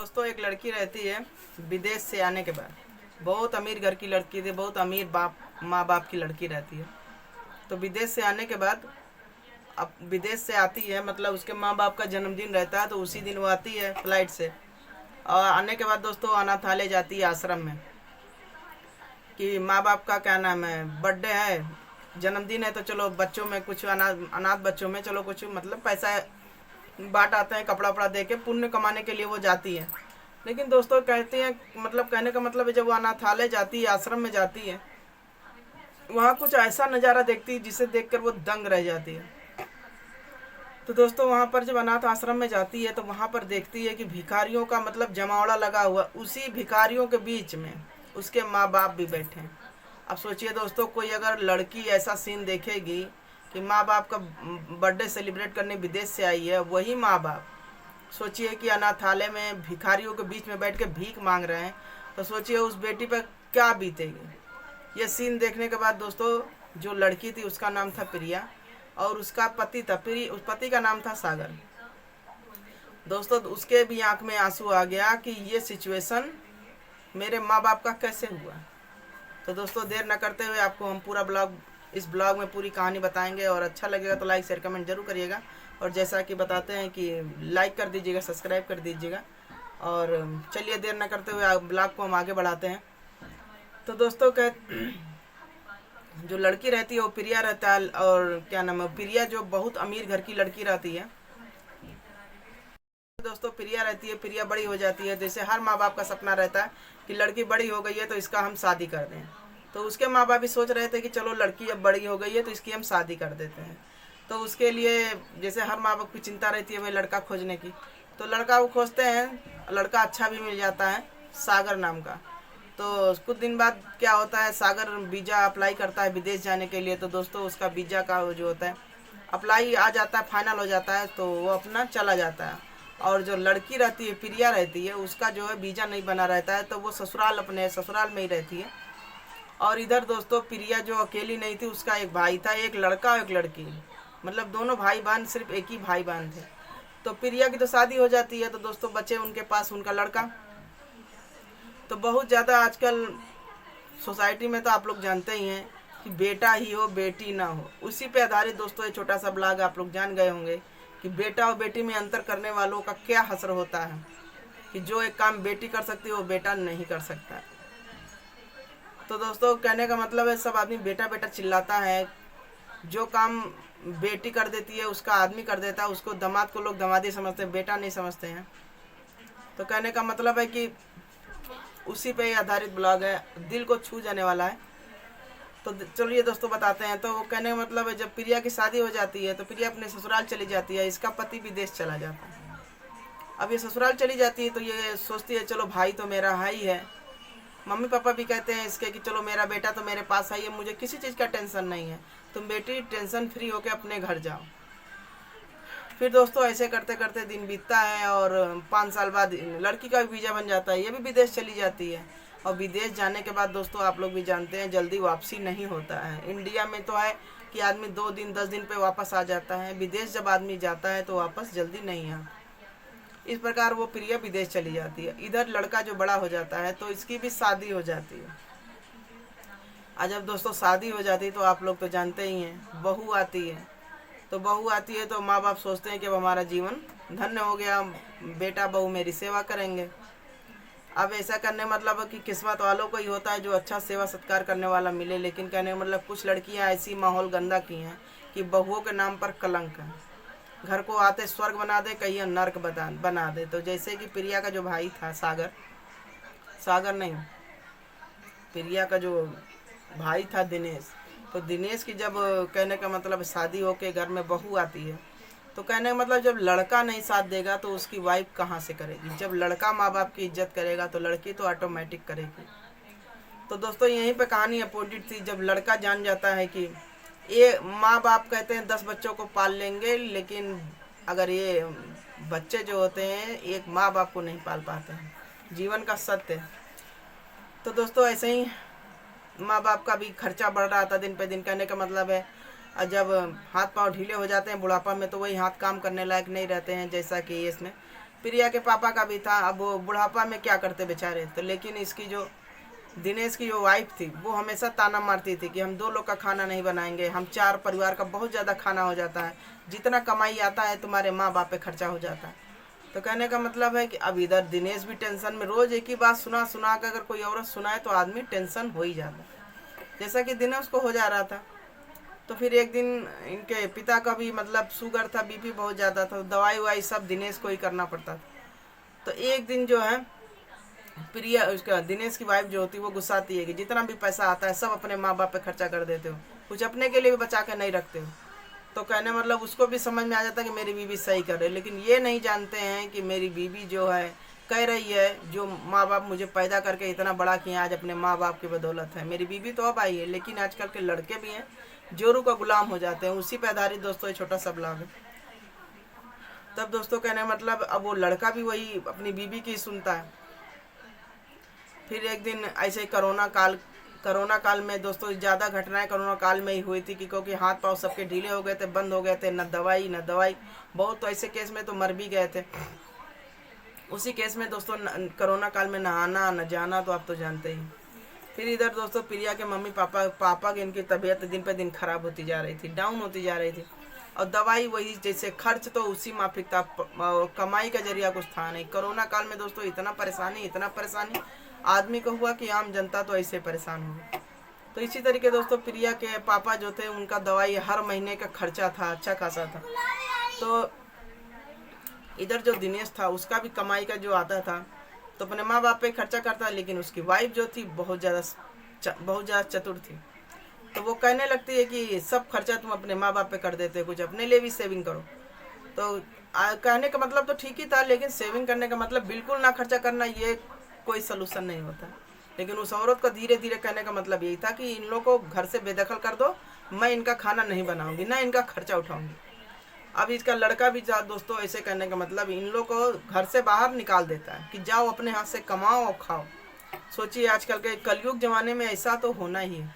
दोस्तों एक लड़की रहती है विदेश से आने के बाद। बहुत अमीर घर की लड़की थी, बहुत अमीर माँ बाप की लड़की रहती है। तो विदेश से आने के बाद अब विदेश से आती है, मतलब उसके माँ बाप का जन्मदिन रहता है, तो उसी दिन वो आती है फ्लाइट से। और आने के बाद दोस्तों अनाथालय जाती है, आश्रम में, कि माँ बाप का क्या नाम है, बर्थडे है, जन्मदिन है, तो चलो बच्चों में कुछ अनाथ अनाथ बच्चों में चलो कुछ मतलब पैसा बांट आते हैं, कपड़ा वपड़ा दे के पुण्य कमाने के लिए वो जाती है। लेकिन दोस्तों कहते हैं, मतलब कहने का मतलब है, जब वो अनाथालय जाती है, आश्रम में जाती है, वहाँ कुछ ऐसा नज़ारा देखती है जिसे देखकर वो दंग रह जाती है। तो दोस्तों वहाँ पर जब अनाथ आश्रम में जाती है तो वहाँ पर देखती है कि भिखारियों का मतलब जमावड़ा लगा हुआ, उसी भिखारियों के बीच में उसके माँ बाप भी बैठे हैं। अब सोचिए दोस्तों, कोई अगर लड़की ऐसा सीन देखेगी कि माँ बाप का बर्थडे सेलिब्रेट करने विदेश से आई है, वही माँ बाप सोचिए कि अनाथालय में भिखारियों के बीच में बैठ के भीख मांग रहे हैं, तो सोचिए उस बेटी पर क्या बीतेगी। ये सीन देखने के बाद दोस्तों, जो लड़की थी उसका नाम था प्रिया और उसका पति था उस पति का नाम था सागर। दोस्तों उसके भी आंख में आंसू आ गया कि ये सिचुएशन मेरे माँ बाप का कैसे हुआ। तो दोस्तों देर न करते हुए आपको हम पूरा इस ब्लॉग में पूरी कहानी बताएंगे, और अच्छा लगेगा तो लाइक शेयर कमेंट जरूर करिएगा। और जैसा कि बताते हैं कि लाइक कर दीजिएगा, सब्सक्राइब कर दीजिएगा। और चलिए देर न करते हुए ब्लॉग को हम आगे बढ़ाते हैं। तो दोस्तों जो लड़की रहती है वो प्रिया रहता है, और क्या नाम है, प्रिया जो बहुत अमीर घर की लड़की रहती है। दोस्तों प्रिया रहती है, प्रिया बड़ी हो जाती है, जैसे हर माँ बाप का सपना रहता है कि लड़की बड़ी हो गई है तो इसका हम शादी कर दें। तो उसके माँ बाप भी सोच रहे थे कि चलो लड़की अब बड़ी हो गई है तो इसकी हम शादी कर देते हैं। तो उसके लिए जैसे हर माँ बाप की चिंता रहती है भाई लड़का खोजने की, तो लड़का वो खोजते हैं, लड़का अच्छा भी मिल जाता है, सागर नाम का। तो कुछ दिन बाद क्या होता है, सागर वीज़ा अप्लाई करता है विदेश जाने के लिए। तो दोस्तों उसका वीज़ा का जो होता है अप्लाई आ जाता है, फाइनल हो जाता है, तो वो अपना चला जाता है। और जो लड़की रहती है, प्रिया रहती है, उसका जो है वीज़ा नहीं बना रहता है, तो वो अपने ससुराल में ही रहती है। और इधर दोस्तों प्रिया जो अकेली नहीं थी, उसका एक भाई था, एक लड़का और एक लड़की, मतलब दोनों भाई बहन, सिर्फ एक ही भाई बहन थे। तो प्रिया की तो शादी हो जाती है, तो दोस्तों बच्चे उनके पास उनका लड़का। तो बहुत ज़्यादा आजकल सोसाइटी में तो आप लोग जानते ही हैं कि बेटा ही हो बेटी ना हो, उसी पे आधारित दोस्तों ये छोटा सा ब्लॉग आप लोग जान गए होंगे कि बेटा और बेटी में अंतर करने वालों का क्या हसर होता है, कि जो एक काम बेटी कर सकती है वो बेटा नहीं कर सकता। तो दोस्तों कहने का मतलब है, सब आदमी बेटा बेटा चिल्लाता है, जो काम बेटी कर देती है उसका आदमी कर देता है, उसको दामाद को लोग दामादी समझते हैं, बेटा नहीं समझते हैं। तो कहने का मतलब है कि उसी पे आधारित ब्लॉग है, दिल को छू जाने वाला है। तो चलिए दोस्तों बताते हैं। तो वो कहने का मतलब है, जब प्रिया की शादी हो जाती है तो प्रिया अपने ससुराल चली जाती है, इसका पति विदेश चला जाता है। अब ये ससुराल चली जाती है तो ये सोचती है चलो भाई तो मेरा है ही है, मम्मी पापा भी कहते हैं इसके कि चलो मेरा बेटा तो मेरे पास है, मुझे किसी चीज़ का टेंशन नहीं है, तुम बेटी टेंशन फ्री होकर अपने घर जाओ। फिर दोस्तों ऐसे करते करते दिन बीतता है, और 5 साल बाद लड़की का भी वीज़ा बन जाता है, ये भी विदेश चली जाती है। और विदेश जाने के बाद दोस्तों आप लोग भी जानते हैं जल्दी वापसी नहीं होता है। इंडिया में तो है कि आदमी 2 दिन 10 दिन पे वापस आ जाता है, विदेश जब आदमी जाता है तो वापस जल्दी नहीं आता। इस प्रकार वो प्रिया विदेश चली जाती है। इधर लड़का जो बड़ा हो जाता है तो इसकी भी शादी हो जाती है। आज जब दोस्तों शादी हो जाती है तो आप लोग तो जानते ही हैं, बहू आती है। तो बहू आती है तो माँ बाप सोचते हैं कि अब हमारा जीवन धन्य हो गया, बेटा बहू मेरी सेवा करेंगे। अब ऐसा करने मतलब कि किस्मत वालों को ही होता है जो अच्छा सेवा सत्कार करने वाला मिले। लेकिन कहने मतलब कुछ लड़कियां ऐसी माहौल गंदा की हैं कि बहुओं के नाम पर कलंक है, घर को आते स्वर्ग बना दे, कहीं नर्क बना दे। तो जैसे कि प्रिया का जो भाई था सागर नहीं, प्रिया का जो भाई था दिनेश, तो दिनेश की जब कहने का मतलब शादी होके घर में बहू आती है, तो कहने का मतलब जब लड़का नहीं साथ देगा तो उसकी वाइफ कहाँ से करेगी। जब लड़का माँ बाप की इज्जत करेगा तो लड़की तो ऑटोमेटिक करेगी। तो दोस्तों यहीं पे कहानी अपोजिट थी। जब लड़का जान जाता है कि ये माँ बाप कहते हैं 10 बच्चों को पाल लेंगे, लेकिन अगर ये बच्चे जो होते हैं एक माँ बाप को नहीं पाल पाते हैं, जीवन का सत्य है। तो दोस्तों ऐसे ही माँ बाप का भी खर्चा बढ़ रहा था दिन पे दिन। कहने का मतलब है जब हाथ पांव ढीले हो जाते हैं बुढ़ापा में तो वही हाथ काम करने लायक नहीं रहते हैं, जैसा कि इसमें प्रिया के पापा का भी था। अब वो बुढ़ापा में क्या करते बेचारे। तो लेकिन इसकी जो दिनेश की जो वाइफ थी वो हमेशा ताना मारती थी कि हम 2 लोग का खाना नहीं बनाएंगे, हम 4 परिवार का बहुत ज़्यादा खाना हो जाता है, जितना कमाई आता है तुम्हारे माँ बाप पे खर्चा हो जाता है। तो कहने का मतलब है कि अब इधर दिनेश भी टेंशन में, रोज़ एक ही बात सुना सुना कर अगर कोई औरत सुनाए तो आदमी टेंशन हो ही जाता है, जैसा कि दिनेश को हो जा रहा था। तो फिर एक दिन इनके पिता का भी मतलब शुगर था, बीपी बहुत ज़्यादा था, दवाई वाई सब दिनेश को ही करना पड़ता था। तो एक दिन जो है प्रिया, उसका दिनेश की वाइफ जो होती है वो गुस्साती है कि जितना भी पैसा आता है सब अपने माँ बाप पे खर्चा कर देते हो, कुछ अपने के लिए भी बचा के नहीं रखते हो। तो कहने मतलब उसको भी समझ में आ जाता है कि मेरी बीवी सही कर रही है, लेकिन ये नहीं जानते हैं कि मेरी बीवी जो है कह रही है जो माँ बाप मुझे पैदा करके इतना बड़ा किए आज अपने माँ बाप की बदौलत है। मेरी बीवी तो अब आई है, लेकिन आजकल के लड़के भी हैं जोरू का गुलाम हो जाते हैं। उसी पे आधारित दोस्तों ये छोटा सा ब्लॉग है। तब दोस्तों कहने मतलब अब वो लड़का भी वही अपनी बीवी की सुनता है। फिर एक दिन ऐसे कोरोना काल में दोस्तों ज़्यादा घटनाएं कोरोना काल में ही हुई थी, क्योंकि हाथ पांव सबके ढीले हो गए थे, बंद हो गए थे, न दवाई। बहुत तो ऐसे केस में तो मर भी गए थे। उसी केस में दोस्तों कोरोना काल में नहाना न जाना तो आप तो जानते ही। फिर इधर दोस्तों प्रिया के मम्मी पापा की इनकी तबीयत दिन पे दिन खराब होती जा रही थी, डाउन होती जा रही थी, और दवाई वही, जैसे खर्च तो उसी माफिक था, कमाई का जरिया कुछ था नहीं। कोरोना काल में दोस्तों इतना परेशानी आदमी को हुआ कि आम जनता तो ऐसे परेशान हो गई। तो इसी तरीके दोस्तों प्रिया के पापा जो थे उनका दवाई हर महीने का खर्चा था, अच्छा खासा था। तो इधर जो दिनेश था उसका भी कमाई का जो आता था तो अपने माँ बाप पे खर्चा करता, लेकिन उसकी वाइफ जो थी बहुत ज़्यादा चतुर थी। तो वो कहने लगती है कि सब खर्चा तुम अपने माँ बाप पे कर देते हो, कुछ अपने लिए भी सेविंग करो। तो कहने का मतलब तो ठीक ही था, लेकिन सेविंग करने का मतलब बिल्कुल ना खर्चा करना ये कोई सलूशन नहीं होता। लेकिन उस औरत का धीरे धीरे कहने का मतलब यही था कि इन लोगों को घर से बेदखल कर दो, मैं इनका खाना नहीं बनाऊंगी, ना इनका खर्चा उठाऊंगी। अब इसका लड़का भी दोस्तों ऐसे कहने का मतलब इन लोग को घर से बाहर निकाल देता है कि जाओ अपने हाथ से कमाओ और खाओ। सोचिए आजकल के कलयुग जमाने में ऐसा तो होना ही है।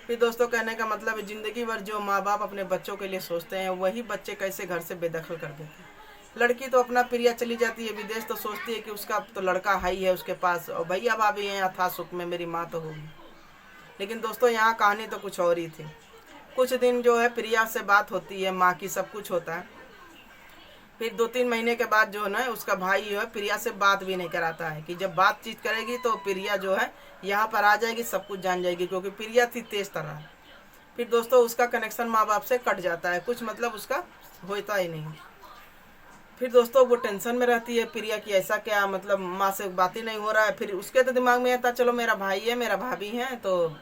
फिर दोस्तों कहने का मतलब ज़िंदगी भर जो माँ बाप अपने बच्चों के लिए सोचते हैं वही बच्चे कैसे घर से बेदखल कर देते हैं। लड़की तो अपना प्रिया चली जाती है विदेश, तो सोचती है कि उसका तो लड़का हाई है उसके पास, और भैया भाभी हैं अथा सुख में, मेरी माँ तो होगी। लेकिन दोस्तों यहाँ कहानी तो कुछ और ही थी। कुछ दिन जो है प्रिया से बात होती है, माँ की सब कुछ होता है। फिर 2-3 महीने के बाद जो है ना उसका भाई जो है प्रिया से बात भी नहीं कराता है कि जब बातचीत करेगी तो प्रिया जो है यहाँ पर आ जाएगी, सब कुछ जान जाएगी, क्योंकि प्रिया थी तेज तरह। फिर दोस्तों उसका कनेक्शन माँ बाप से कट जाता है, कुछ मतलब उसका होता ही नहीं। फिर दोस्तों वो टेंशन में रहती है प्रिया की, ऐसा क्या मतलब माँ से बात ही नहीं हो रहा है। फिर उसके तो दिमाग में आता चलो मेरा भाई है मेरा भाभी है तो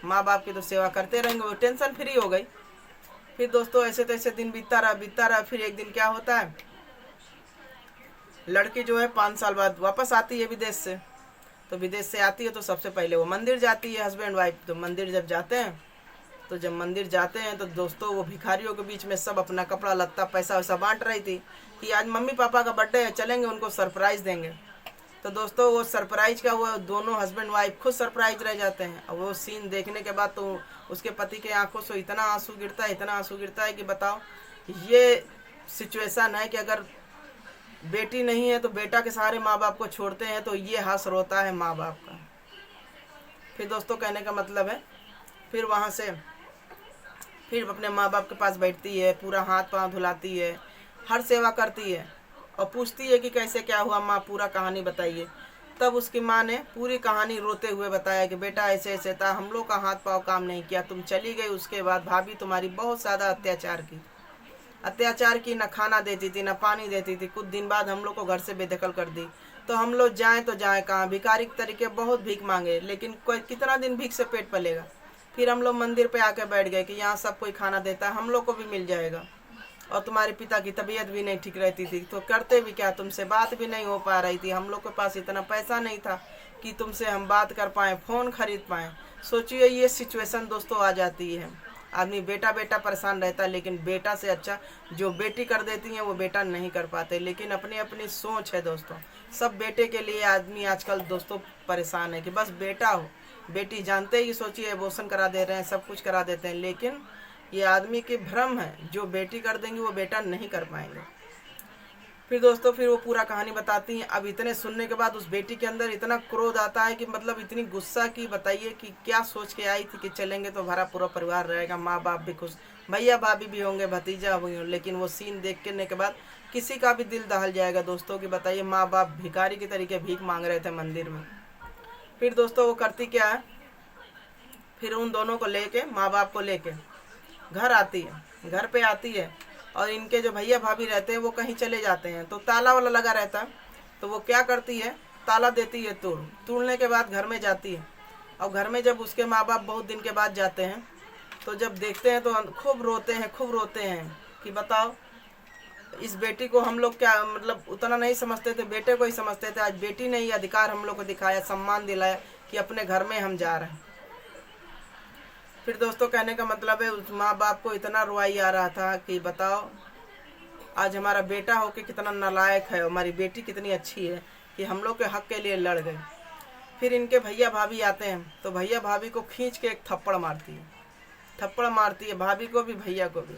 माँ बाप की तो सेवा करते रहेंगे, वो टेंशन फ्री हो गई। फिर दोस्तों ऐसे तैसे दिन बीतता रहा। फिर एक दिन क्या होता है, लड़की जो है 5 साल बाद वापस आती है विदेश से। तो विदेश से आती है तो सबसे पहले वो मंदिर जाती है, हस्बैंड वाइफ। तो मंदिर जब जाते हैं तो दोस्तों वो भिखारियों के बीच में सब अपना कपड़ा लत्ता पैसा वैसा बांट रही थी कि आज मम्मी पापा का बर्थडे है, चलेंगे उनको सरप्राइज़ देंगे। तो दोस्तों वो सरप्राइज का वो दोनों हस्बैंड वाइफ खुद सरप्राइज रह जाते हैं। और वो सीन देखने के बाद तो उसके पति के आंखों से इतना आंसू गिरता है कि बताओ, ये सिचुएशन है कि अगर बेटी नहीं है तो बेटा के सहारे माँ बाप को छोड़ते हैं, तो ये हंस रोता है माँ बाप का। फिर दोस्तों कहने का मतलब है फिर वहाँ से फिर अपने माँ बाप के पास बैठती है, पूरा हाथ पाँव धुलाती है, हर सेवा करती है और पूछती है कि कैसे क्या हुआ माँ, पूरा कहानी बताइए। तब उसकी माँ ने पूरी कहानी रोते हुए बताया कि बेटा ऐसे ऐसे था, हम लोग का हाथ पाँव काम नहीं किया, तुम चली गई, उसके बाद भाभी तुम्हारी बहुत ज़्यादा अत्याचार की, ना खाना देती थी ना पानी देती थी। कुछ दिन बाद हम लोग को घर से बेदखल कर दी। तो हम लोग जाएँ तो जाएँ कहाँ, भिखारी तरीके बहुत भीख मांगे, लेकिन कोई कितना दिन भीख से पेट पलेगा। फिर हम लोग मंदिर पे आके बैठ गए कि यहाँ सब कोई खाना देता है, हम लोग को भी मिल जाएगा। और तुम्हारे पिता की तबीयत भी नहीं ठीक रहती थी, तो करते भी क्या, तुमसे बात भी नहीं हो पा रही थी, हम लोग के पास इतना पैसा नहीं था कि तुमसे हम बात कर पाएँ, फ़ोन खरीद पाएँ। सोचिए ये सिचुएशन दोस्तों आ जाती है। आदमी बेटा परेशान रहता है, लेकिन बेटा से अच्छा जो बेटी कर देती हैं वो बेटा नहीं कर पाते। लेकिन अपनी अपनी सोच है दोस्तों, सब बेटे के लिए आदमी आजकल दोस्तों परेशान है कि बस बेटा हो। बेटी जानते ही सोचिए एबॉर्शन करा दे रहे हैं, सब कुछ करा देते हैं, लेकिन ये आदमी की भ्रम है, जो बेटी कर देंगी वो बेटा नहीं कर पाएंगे। फिर दोस्तों फिर वो पूरा कहानी बताती हैं। अब इतने सुनने के बाद उस बेटी के अंदर इतना क्रोध आता है कि मतलब इतनी गुस्सा की, बताइए कि क्या सोच के आई थी कि चलेंगे तो हमारा पूरा परिवार रहेगा, माँ बाप भी खुश, भैया भाभी भी होंगे, भतीजा भी होंगे। लेकिन वो सीन देखने के बाद किसी का भी दिल दहल जाएगा दोस्तों, कि बताइए माँ बाप भिखारी की तरीके भीख मांग रहे थे मंदिर में। फिर दोस्तों वो करती क्या है, फिर उन दोनों को लेके, माँ बाप को लेके घर आती है। घर पे आती है और इनके जो भैया भाभी रहते हैं वो कहीं चले जाते हैं, तो ताला वाला लगा रहता है। तो वो क्या करती है, ताला देती है तोड़ने के बाद घर में जाती है। और घर में जब उसके माँ बाप बहुत दिन के बाद जाते हैं, तो जब देखते हैं तो खूब रोते हैं कि बताओ, इस बेटी को हम लोग क्या मतलब उतना नहीं समझते थे, बेटे को ही समझते थे। आज बेटी ने ही अधिकार हम लोग को दिखाया, सम्मान दिलाया कि अपने घर में हम जा रहे हैं। फिर दोस्तों कहने का मतलब है, उस माँ बाप को इतना रुआई आ रहा था कि बताओ, आज हमारा बेटा होके कितना नालायक है, हमारी बेटी कितनी अच्छी है कि हम लोग के हक के लिए लड़ गई। फिर इनके भैया भाभी आते हैं, तो भैया भाभी को खींच के एक थप्पड़ मारती है, भाभी को भी भैया को भी,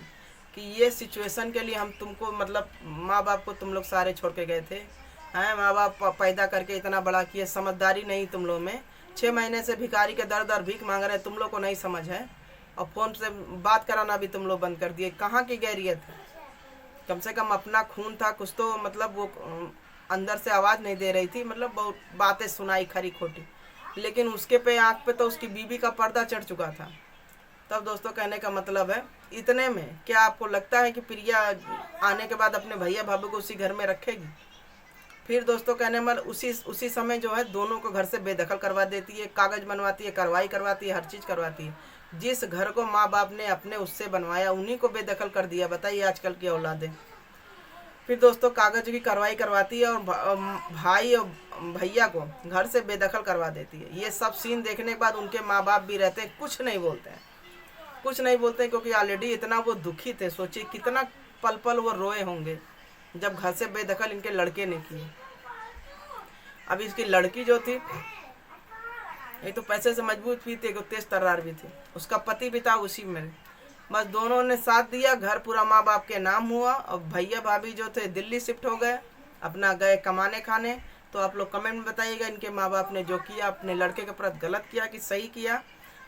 कि ये सिचुएशन के लिए हम तुमको मतलब माँ बाप को तुम लोग सारे छोड़ के गए थे हैं, माँ बाप पैदा करके इतना बड़ा किए, समझदारी नहीं तुम लोग में, 6 महीने से भिखारी के दर दर भीख मांग रहे हैं, तुम लोग को नहीं समझ है, और फ़ोन से बात कराना भी तुम लोग बंद कर दिए। कहाँ की गैरियत है, कम से कम अपना खून था कुछ तो, मतलब वो अंदर से आवाज़ नहीं दे रही थी, मतलब बहुत बातें सुनाई खरी खोटी, लेकिन उसके पे आँख पे तो उसकी बीबी का पर्दा चढ़ चुका था। तब दोस्तों कहने का मतलब है, इतने में क्या आपको लगता है कि प्रिया आने के बाद अपने भैया भाभी को उसी घर में रखेगी? फिर दोस्तों कहने मतलब उसी समय जो है दोनों को घर से बेदखल करवा देती है, कागज़ बनवाती है, कार्रवाई करवाती है, हर चीज़ करवाती है। जिस घर को माँ बाप ने अपने उससे बनवाया उन्हीं को बेदखल कर दिया, बताइए आजकल की औलादें। फिर दोस्तों कागज़ की कार्रवाई करवाती है और भाई और भैया को घर से बेदखल करवा देती है। ये सब सीन देखने के बाद उनके माँ बाप भी रहते हैं, कुछ नहीं बोलते हैं, क्योंकि ऑलरेडी इतना वो दुखी थे। सोचिए कितना पल पल वो रोए होंगे जब घर से बेदखल इनके लड़के ने किए। अब इसकी लड़की जो थी, ये तो पैसे से मजबूत भी थी, तेज तर्रार भी थी, उसका पति भी था उसी में। बस दोनों ने साथ दिया, घर पूरा माँ बाप के नाम हुआ। और भैया भाभी जो थे दिल्ली शिफ्ट हो गए, अपना गए कमाने खाने। तो आप लोग कमेंट में बताइएगा इनके माँ बाप ने जो किया अपने लड़के के प्रति गलत किया कि सही किया।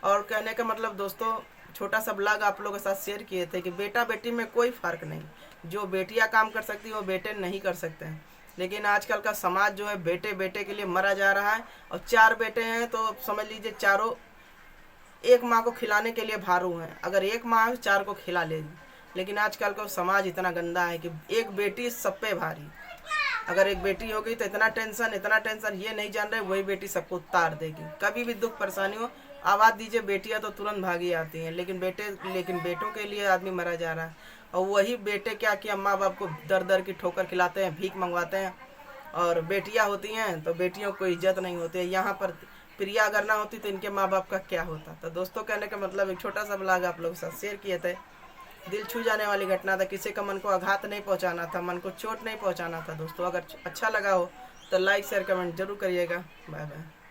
और कहने का मतलब दोस्तों, छोटा सा ब्लॉग आप लोगों के साथ शेयर किए थे कि बेटा बेटी में कोई फ़र्क नहीं, जो बेटियां काम कर सकती हैं वो बेटे नहीं कर सकते हैं। लेकिन आजकल का समाज जो है बेटे बेटे के लिए मरा जा रहा है। और 4 बेटे हैं तो समझ लीजिए चारों एक माँ को खिलाने के लिए भारू हैं। अगर एक माँ 4 को खिला लेगी, लेकिन आजकल का समाज इतना गंदा है कि एक बेटी सब पे भारी। अगर एक बेटी हो गई तो इतना टेंशन, ये नहीं जान रहे वही बेटी सबको उतार देगी। कभी भी दुख परेशानी हो आवाज़ दीजिए, बेटियां तो तुरंत भागी आती हैं, लेकिन बेटों के लिए आदमी मरा जा रहा है। और वही बेटे क्या किया, माँ बाप को दर दर की ठोकर खिलाते हैं, भीख मंगवाते हैं। और बेटियां होती हैं तो बेटियों को इज्जत नहीं होती है। यहाँ पर प्रिया अगर ना होती तो इनके माँ बाप का क्या होता। तो दोस्तों कहने का मतलब एक छोटा सा ब्लॉग आप लोगों के साथ शेयर किए थे। दिल छू जाने वाली घटना था, किसी का मन को आघात नहीं पहुँचाना था, मन को चोट नहीं पहुँचाना था। दोस्तों अगर अच्छा लगा हो तो लाइक शेयर कमेंट जरूर करिएगा। Bye bye.